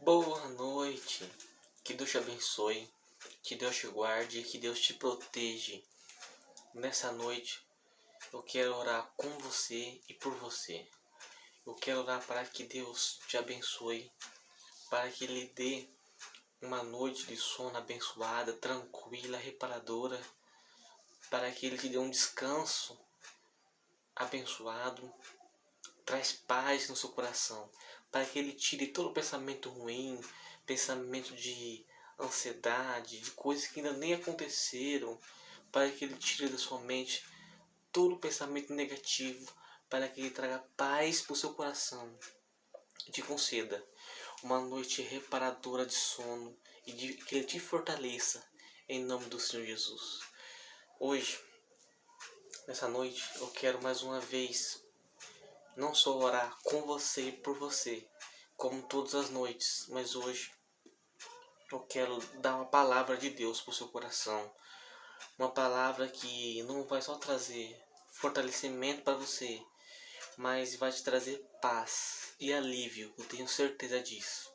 Boa noite, que Deus te abençoe, que Deus te guarde, que Deus te proteja. Nessa noite eu quero orar com você e por você. Eu quero orar para que Deus te abençoe, para que Ele dê uma noite de sono abençoada, tranquila, reparadora, para que Ele te dê um descanso abençoado, traz paz no seu coração, para que Ele tire todo o pensamento ruim, pensamento de ansiedade, de coisas que ainda nem aconteceram, para que Ele tire da sua mente todo o pensamento negativo, para que Ele traga paz para o seu coração e te conceda uma noite reparadora de sono e que Ele te fortaleça em nome do Senhor Jesus. Hoje, nessa noite, eu quero mais uma vez não só orar com você e por você, como todas as noites, mas hoje eu quero dar uma palavra de Deus para o seu coração. Uma palavra que não vai só trazer fortalecimento para você, mas vai te trazer paz e alívio, eu tenho certeza disso.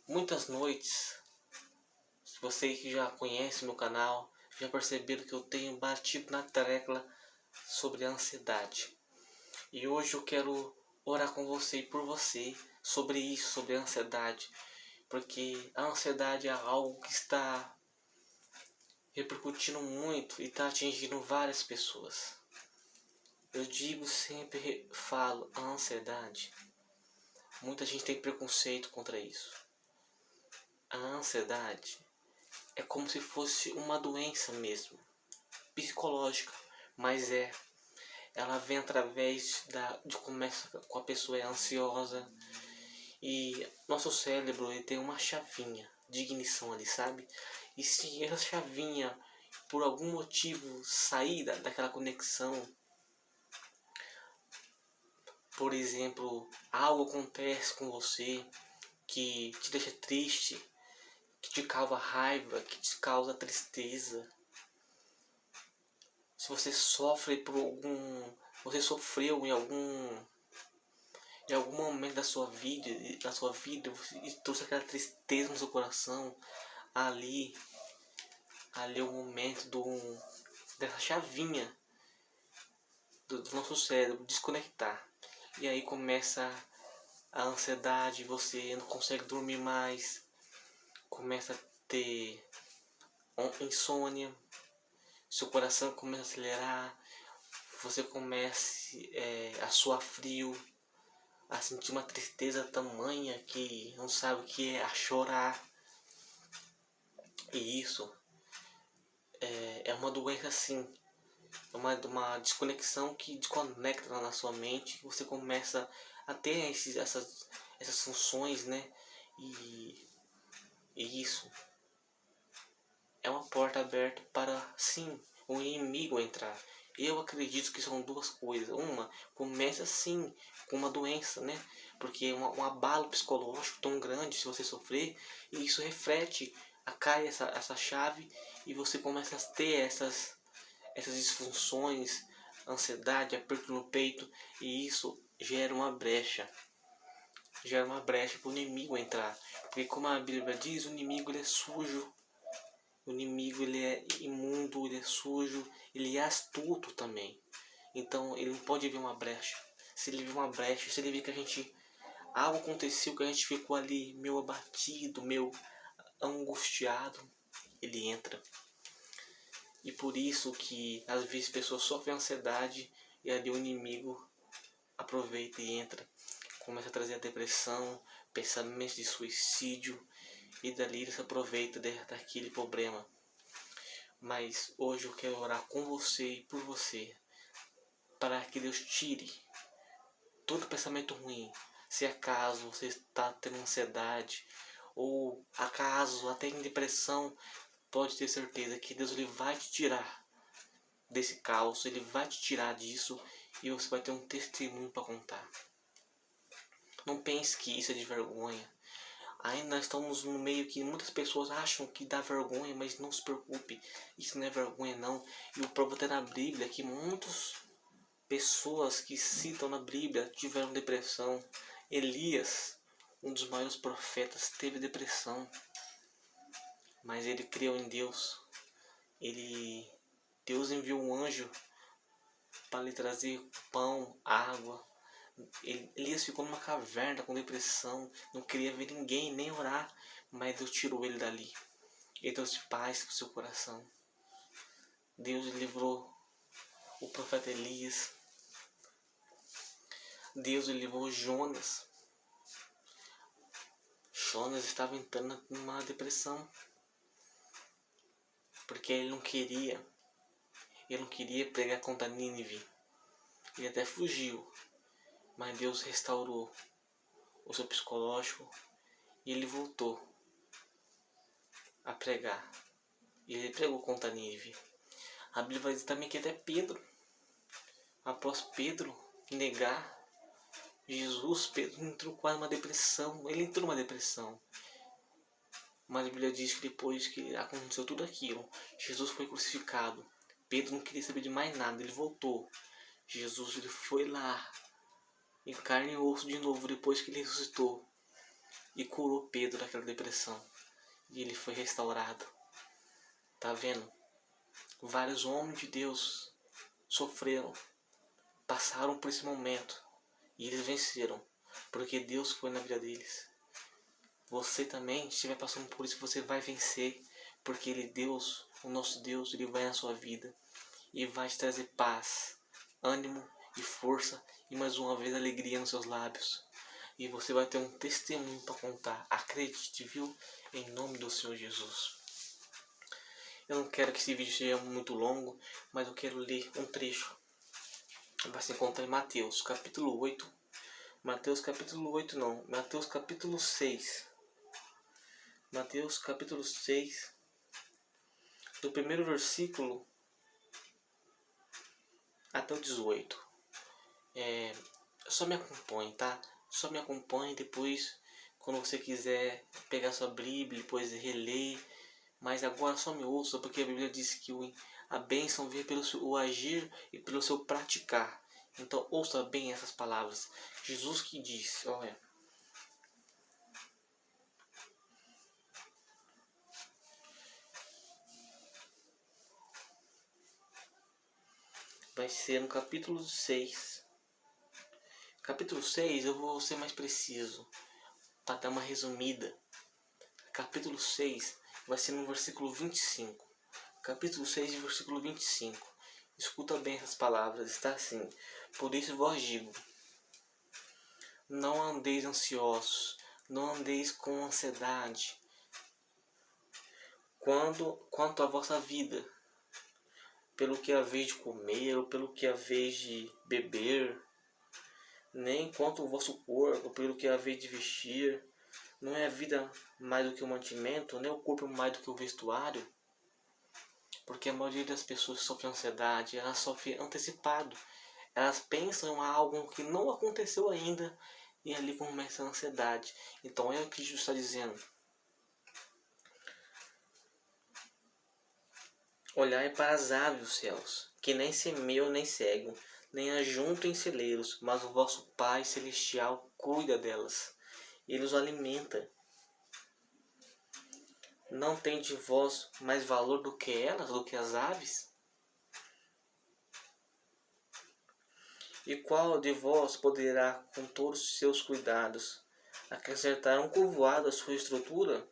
Muitas noites, você que já conhece meu canal, já perceberam que eu tenho batido na tecla sobre a ansiedade. E hoje eu quero orar com você e por você sobre isso, sobre a ansiedade. Porque a ansiedade é algo que está repercutindo muito e está atingindo várias pessoas. Eu digo sempre, falo, a ansiedade. Muita gente tem preconceito contra isso. A ansiedade é como se fosse uma doença mesmo, psicológica, mas ela vem através de começa com a pessoa é ansiosa e nosso cérebro ele tem uma chavinha de ignição ali, sabe? E se essa chavinha por algum motivo sair daquela conexão, por exemplo, algo acontece com você que te deixa triste, que te causa raiva, que te causa tristeza, se você sofre por você sofreu em algum momento da sua vida e trouxe aquela tristeza no seu coração, ali é o momento dessa chavinha do nosso cérebro desconectar. E aí começa a ansiedade, você não consegue dormir mais, começa a ter insônia, seu coração começa a acelerar, você começa a suar frio, a sentir uma tristeza tamanha que não sabe o que é, a chorar. E isso é uma doença assim, é uma desconexão que desconecta na sua mente, você começa a ter essas funções, né? E isso é uma porta aberta para, sim, o inimigo entrar. Eu acredito que são duas coisas. Uma, começa sim com uma doença, né? Porque um abalo psicológico tão grande, se você sofrer, e isso reflete, cai essa chave e você começa a ter essas disfunções, ansiedade, aperto no peito, e isso gera uma brecha. Gera uma brecha para o inimigo entrar. Porque como a Bíblia diz, o inimigo ele é sujo. O inimigo ele é imundo, ele é sujo, ele é astuto também. Então ele não pode ver uma brecha. Se ele ver uma brecha, se ele ver que algo aconteceu, que a gente ficou ali meio abatido, meio angustiado, ele entra. E por isso que às vezes pessoas sofrem ansiedade e ali o inimigo aproveita e entra. Começa a trazer a depressão, pensamentos de suicídio, e dali ele se aproveita daquele problema. Mas hoje eu quero orar com você e por você, para que Deus tire todo pensamento ruim. Se acaso você está tendo ansiedade, ou acaso até em depressão, pode ter certeza que Deus ele vai te tirar desse caos, ele vai te tirar disso e você vai ter um testemunho para contar. Não pense que isso é de vergonha. Ainda estamos no meio que muitas pessoas acham que dá vergonha, mas não se preocupe, isso não é vergonha não. E o próprio até na Bíblia que muitas pessoas que citam na Bíblia tiveram depressão. Elias, um dos maiores profetas, teve depressão, mas ele creu em Deus. Deus enviou um anjo para lhe trazer pão, água. Elias ficou numa caverna com depressão, não queria ver ninguém, nem orar, mas Deus tirou ele dali. Ele trouxe paz para o seu coração. Deus livrou o profeta Elias. Deus livrou Jonas. Jonas estava entrando numa depressão, porque ele não queria pregar contra Nínive. Ele até fugiu, mas Deus restaurou o seu psicológico e ele voltou a pregar. E ele pregou contra Nínive. A Bíblia vai dizer também que até Pedro, após Pedro negar Jesus, Pedro entrou quase numa depressão. Ele entrou numa depressão. Mas a Bíblia diz que depois que aconteceu tudo aquilo, Jesus foi crucificado. Pedro não queria saber de mais nada, ele voltou. Jesus ele foi lá, em carne e osso de novo, depois que ele ressuscitou. E curou Pedro daquela depressão. E ele foi restaurado. Tá vendo? Vários homens de Deus sofreram, passaram por esse momento. E eles venceram, porque Deus foi na vida deles. Você também, se estiver passando por isso, você vai vencer, porque Deus, o nosso Deus, ele vai na sua vida e vai te trazer paz, ânimo e força e mais uma vez alegria nos seus lábios. E você vai ter um testemunho para contar. Acredite, viu? Em nome do Senhor Jesus. Eu não quero que esse vídeo seja muito longo, mas eu quero ler um trecho. Vai se encontrar em Mateus capítulo 8. Mateus capítulo 8 não, Mateus capítulo 6. Mateus capítulo 6, do primeiro versículo até o 18. Só me acompanhe, tá? Só me acompanhe depois, quando você quiser pegar sua Bíblia, depois reler. Mas agora só me ouça, porque a Bíblia diz que a bênção vem pelo seu agir e pelo seu praticar. Então ouça bem essas palavras. Jesus que diz, olha. Vai ser no capítulo 6. Capítulo 6 eu vou ser mais preciso, para dar uma resumida. Capítulo 6 vai ser no versículo 25. Capítulo 6, versículo 25. Escuta bem essas palavras, está assim: por isso vos digo, não andeis ansiosos, não andeis com ansiedade quanto à vossa vida, pelo que haveis de comer ou pelo que haveis de beber, nem quanto ao vosso corpo, pelo que haveis de vestir. Não é a vida mais do que o mantimento, nem o corpo mais do que o vestuário? Porque a maioria das pessoas que sofrem ansiedade, elas sofrem antecipado. Elas pensam em algo que não aconteceu ainda e ali começa a ansiedade. Então é o que Jesus está dizendo. Olhai para as aves dos céus, que nem semeiam nem cegam, nem ajuntam em celeiros, mas o vosso Pai Celestial cuida delas. Ele os alimenta. Não tendes vós mais valor do que elas, do que as aves? E qual de vós poderá, com todos os seus cuidados, acrescentar um povoado à sua estrutura?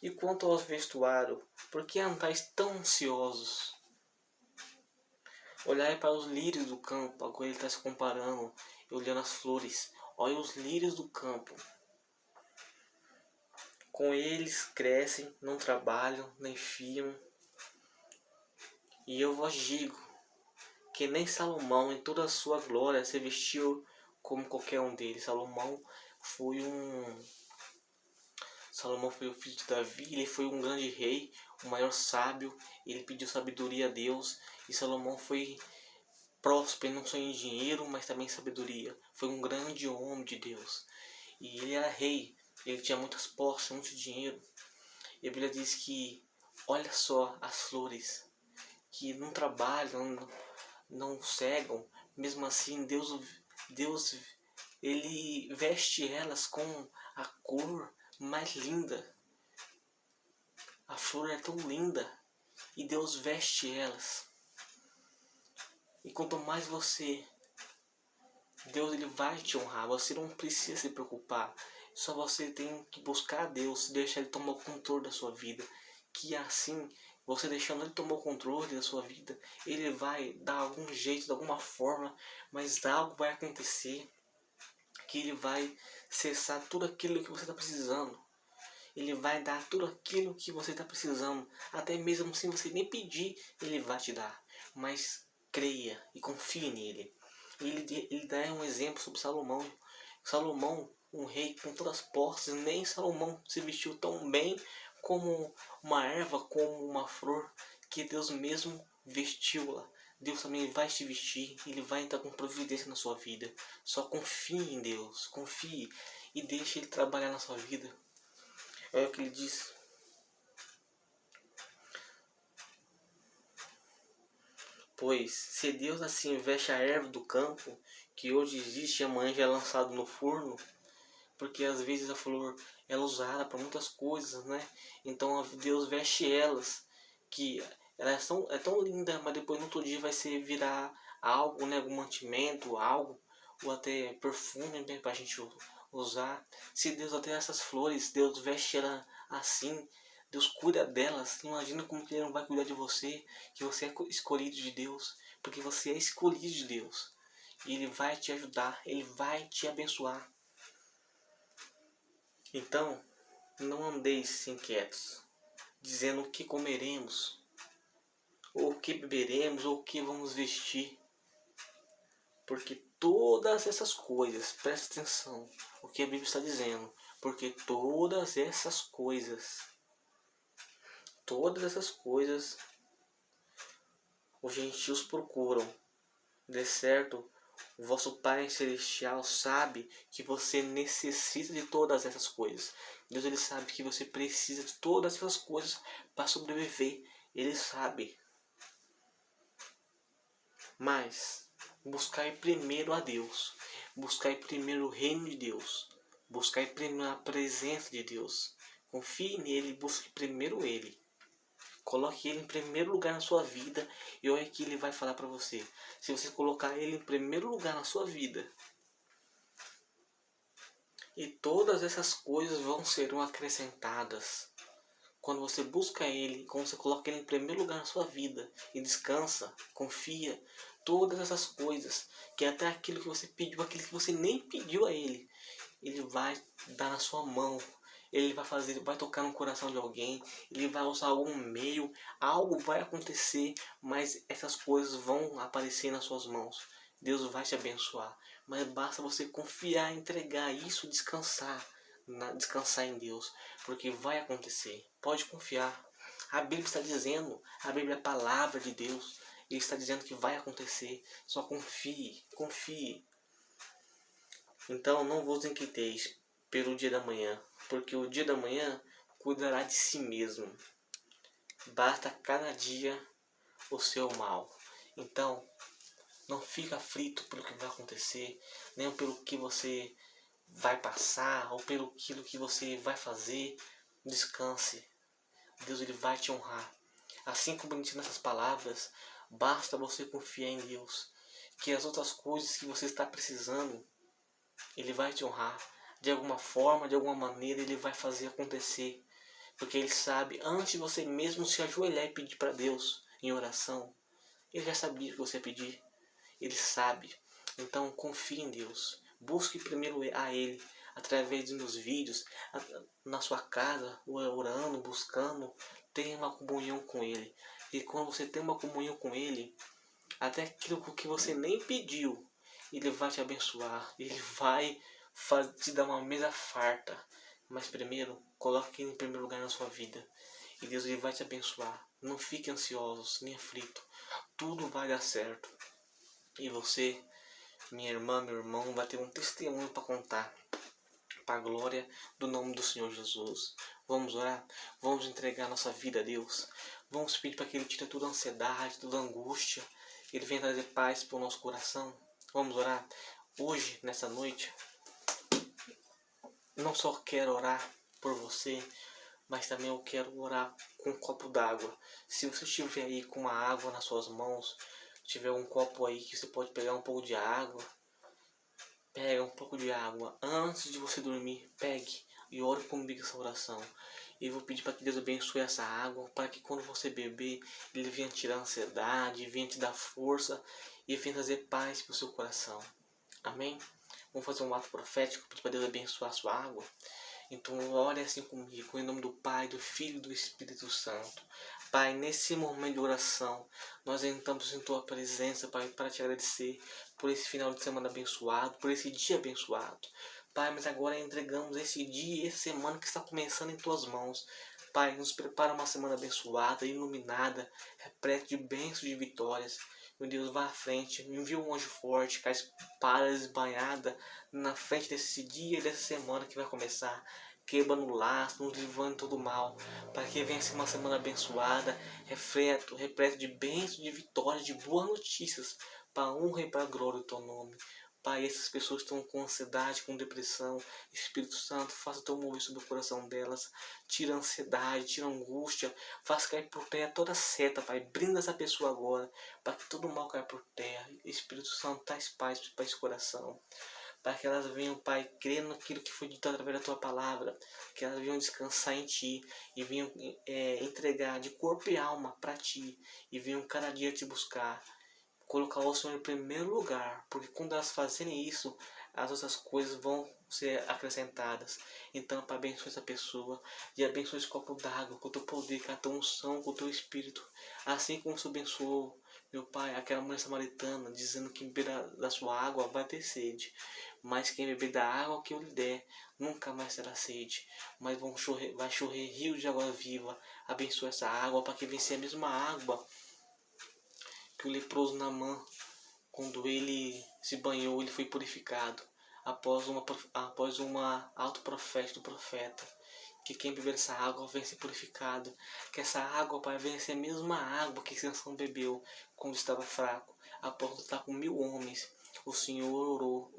E quanto ao vestuário, por que andais tão ansiosos? Olhai para os lírios do campo. Agora ele está se comparando, olhando as flores. Olha os lírios do campo. Com eles crescem, não trabalham, nem fiam. E eu vos digo que nem Salomão, em toda a sua glória, se vestiu como qualquer um deles. Salomão foi o filho de Davi, ele foi um grande rei, o maior sábio. Ele pediu sabedoria a Deus. E Salomão foi próspero, não só em dinheiro, mas também em sabedoria. Foi um grande homem de Deus. E ele era rei. Ele tinha muitas posses, muito dinheiro. E a Bíblia diz que, olha só as flores, que não trabalham, não cegam. Mesmo assim, Deus Ele veste elas com a cor mais linda. A flor é tão linda e Deus veste elas. E quanto mais você, Deus ele vai te honrar. Você não precisa se preocupar. Só você tem que buscar a Deus, deixar Ele tomar o controle da sua vida. Que assim, você deixando Ele tomar o controle da sua vida, Ele vai dar algum jeito, de alguma forma, mas algo vai acontecer. Que Ele vai cessar tudo aquilo que você está precisando. Ele vai dar tudo aquilo que você está precisando. Até mesmo sem você nem pedir, Ele vai te dar. Mas creia e confie nele. Ele dá um exemplo sobre Salomão. Salomão, um rei com todas as posses, nem Salomão se vestiu tão bem como uma erva, como uma flor, que Deus mesmo vestiu-la. Deus também vai te vestir, Ele vai entrar com providência na sua vida. Só confie em Deus, confie e deixe Ele trabalhar na sua vida. É o que Ele diz. Pois, se Deus assim veste a erva do campo, que hoje existe e amanhã já é lançado no forno, porque às vezes a flor ela é usada para muitas coisas, né? Então Deus veste elas, que elas são, é tão linda, mas depois no outro dia vai ser virar algo, né? Algum mantimento, algo, ou até perfume, né? Para a gente usar. Se Deus até essas flores, Deus veste ela assim, Deus cuida delas. Imagina como que Ele não vai cuidar de você, que você é escolhido de Deus, porque você é escolhido de Deus. E Ele vai te ajudar, Ele vai te abençoar. Então, não andeis inquietos, dizendo o que comeremos, ou o que beberemos, ou o que vamos vestir. Porque todas essas coisas, presta atenção, o que a Bíblia está dizendo, porque todas essas coisas, os gentios procuram. De certo, o vosso Pai Celestial sabe que você necessita de todas essas coisas. Deus ele sabe que você precisa de todas essas coisas para sobreviver. Ele sabe. Mas buscai primeiro a Deus. Buscai primeiro o reino de Deus. Buscai primeiro a presença de Deus. Confie nele e busque primeiro Ele. Coloque Ele em primeiro lugar na sua vida e olha que Ele vai falar para você. Se você colocar Ele em primeiro lugar na sua vida, e todas essas coisas serão acrescentadas. Quando você busca Ele, quando você coloca Ele em primeiro lugar na sua vida e descansa, confia, todas essas coisas, que até aquilo que você pediu, aquilo que você nem pediu a Ele, Ele vai dar na sua mão. Ele vai fazer, vai tocar no coração de alguém, ele vai usar algum meio, algo vai acontecer, mas essas coisas vão aparecer nas suas mãos. Deus vai te abençoar, mas basta você confiar, entregar isso, descansar em Deus, porque vai acontecer. Pode confiar. A Bíblia está dizendo, a Bíblia é a palavra de Deus, Ele está dizendo que vai acontecer. Só confie, confie. Então não vos inquieteis pelo dia da manhã, porque o dia da manhã cuidará de si mesmo. Basta cada dia o seu mal. Então, não fique aflito pelo que vai acontecer, nem pelo que você vai passar, ou pelo que você vai fazer. Descanse. Deus ele vai te honrar. Assim como ele ensina essas palavras, basta você confiar em Deus, que as outras coisas que você está precisando, Ele vai te honrar. De alguma forma, de alguma maneira, Ele vai fazer acontecer. Porque Ele sabe, antes de você mesmo se ajoelhar e pedir para Deus em oração, Ele já sabia o que você ia pedir. Ele sabe. Então confie em Deus. Busque primeiro a Ele através dos meus vídeos, na sua casa, orando, buscando. Tenha uma comunhão com Ele. E quando você tem uma comunhão com Ele, até aquilo que você nem pediu, Ele vai te abençoar. Ele vai te dar uma mesa farta. Mas primeiro, coloque Ele em primeiro lugar na sua vida. E Deus ele vai te abençoar. Não fique ansioso, nem aflito. Tudo vai dar certo. E você, minha irmã, meu irmão, vai ter um testemunho para contar. Para a glória do nome do Senhor Jesus. Vamos orar? Vamos entregar nossa vida a Deus. Vamos pedir para que Ele tire toda a ansiedade, toda a angústia. Ele venha trazer paz para o nosso coração. Vamos orar? Hoje, nessa noite, não só quero orar por você, mas também eu quero orar com um copo d'água. Se você estiver aí com uma água nas suas mãos, tiver um copo aí que você pode pegar um pouco de água, pega um pouco de água. Antes de você dormir, pegue e ore comigo essa oração. E eu vou pedir para que Deus abençoe essa água, para que quando você beber, Ele venha tirar a ansiedade, venha te dar força e venha trazer paz para o seu coração. Amém? Vamos fazer um ato profético, pedir para Deus abençoar a sua água. Então ore assim comigo, em nome do Pai, do Filho e do Espírito Santo. Pai, nesse momento de oração, nós entramos em Tua presença, Pai, para te agradecer por esse final de semana abençoado, por esse dia abençoado. Pai, mas agora entregamos esse dia e essa semana que está começando em Tuas mãos. Pai, nos prepara uma semana abençoada, iluminada, repleta de bênçãos e de vitórias. Meu Deus, vá à frente, me envia um anjo forte, com a espada esbanhada na frente desse dia e dessa semana que vai começar. Quebrando o laço, nos livrando de todo mal, para que venha ser uma semana abençoada, repleto de bênçãos, de vitórias, de boas notícias, para a honra e para a glória do Teu nome. Pai, essas pessoas estão com ansiedade, com depressão. Espírito Santo, faça o Teu mover sobre o coração delas. Tira a ansiedade, tira a angústia. Faça cair por terra toda seta, Pai. Brinda essa pessoa agora, para que todo mal caia por terra. Espírito Santo, traz paz para esse coração. Para que elas venham, Pai, crer naquilo que foi dito através da Tua palavra. Que elas venham descansar em Ti. E venham entregar de corpo e alma para Ti. E venham cada dia Te buscar. Colocar o Senhor em primeiro lugar, porque quando elas fazerem isso, as outras coisas vão ser acrescentadas. Então, Pai, abençoe essa pessoa e abençoe esse copo d'água com o Teu poder, com a Tua unção, com o Teu Espírito. Assim como o Senhor abençoou, meu Pai, aquela mulher samaritana, dizendo que beber da sua água vai ter sede. Mas quem beber da água que eu lhe der, nunca mais terá sede. Mas vai chover rios de água viva. Abençoe essa água para que vença a mesma água que o leproso Naamã, quando ele se banhou, ele foi purificado após uma autoprofética do profeta, que quem beber essa água vem ser purificado, que essa água, Pai, venha ser a mesma água que Sansão bebeu quando estava fraco, após lutar com 1000 homens. O Senhor orou,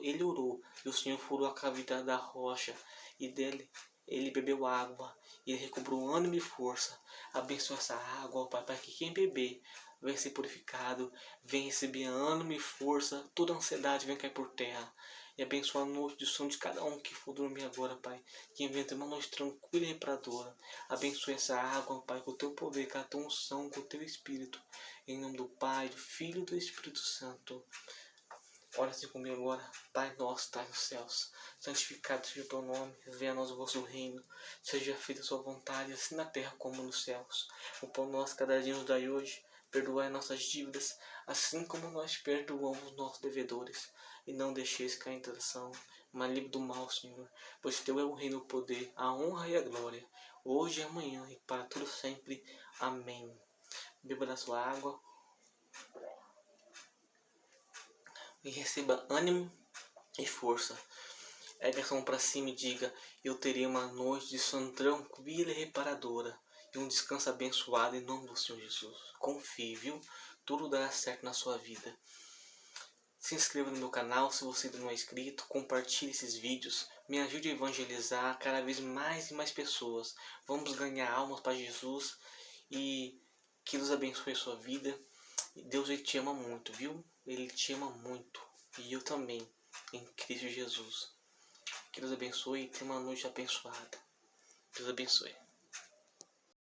ele orou, e o Senhor furou a cavidade da rocha, e dele ele bebeu água, e ele recobrou ânimo e força. Abençoa essa água, Pai, para que quem beber venha ser purificado, venha receber ânimo e força, toda a ansiedade venha cair por terra. E abençoa a noite de sono de cada um que for dormir agora, Pai. Que venha ter uma noite tranquila e reparadora. Abençoe essa água, Pai, com o Teu poder, com a Tua unção, com o Teu Espírito. Em nome do Pai, do Filho e do Espírito Santo. Ora assim comigo agora. Pai nosso, que estás nos céus, santificado seja o Teu nome. Venha a nós o vosso reino. Seja feita a sua vontade, assim na terra como nos céus. O pão nosso cada dia nos dai hoje. Perdoai nossas dívidas, assim como nós perdoamos nossos devedores. E não deixeis cair em tentação, mas livre do mal, Senhor. Pois Teu é o reino, o poder, a honra e a glória, hoje e amanhã e para tudo sempre. Amém. Beba da sua água e receba ânimo e força. Ergue a mão para cima e diga: eu terei uma noite de sono tranquila e reparadora, e um descanso abençoado em nome do Senhor Jesus. Confie, viu? Tudo dará certo na sua vida. Se inscreva no meu canal se você ainda não é inscrito, compartilhe esses vídeos, me ajude a evangelizar cada vez mais e mais pessoas. Vamos ganhar almas para Jesus e que Deus abençoe a sua vida. Deus, Ele te ama muito, viu? Ele te ama muito. E eu também, em Cristo Jesus. Que Deus abençoe e tenha uma noite abençoada. Deus abençoe.